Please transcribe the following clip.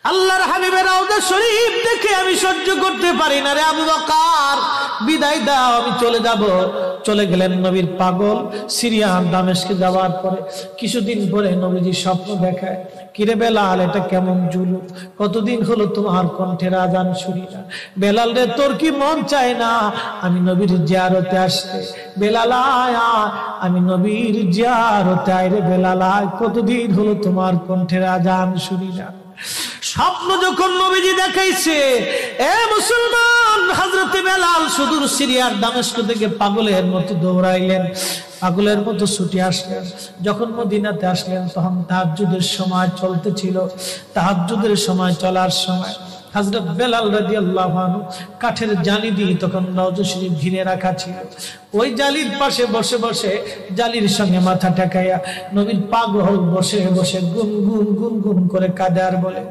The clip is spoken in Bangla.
আল্লাহর হাবিবের রওজা শরীফ দেখে আমি সহ্য করতে পারি না রে আবু বকর, বিদায় দাও, আমি চলে যাব। চলে গেলেন নবীর পাগল। সিরিয়া দামেস্কে যাওয়ার পরে কিছুদিন পরে নবীজি স্বপ্ন দেখায়, কিরে বেলাল, এটা কেমন জুলুম, কতদিন হলো তোমার কণ্ঠের আজান শুনি না। বেলাল রে, তোর কি মন চায় না আমি নবীর জিয়ারতে আসতে? বেলাল আয়, আমি নবীর জিয়ারতে আয় রে বেলাল আয়, কতদিন হলো তোমার কণ্ঠের আজান শুনি না। স্বপ্ন যখন নবীজি দেখাইছে, এ মুসলমান, হযরতে বেলাল সুদূর সিরিয়ার দামেস্ক থেকে পাগলের মতো দৌড়াইলেন, পাগলের মতো ছুটে আসলেন। যখন মদিনাতে আসলেন তখন তাহাজ্জুদের সময় চলতেছিল। তাহাজ্জুদের সময় চলার সময় হযরত বেলাল রাদিয়াল্লাহু আনহু কাঠের জালি দিয়ে তখন রওজা শরীফ ঘিরে রাখা ছিল। ওই জালির পাশে বসে বসে জালির সঙ্গে মাথা ঠেকাইয়া নবীর পাগল বসে বসে গুনগুন গুনগুন করে কাঁদে আর বলে,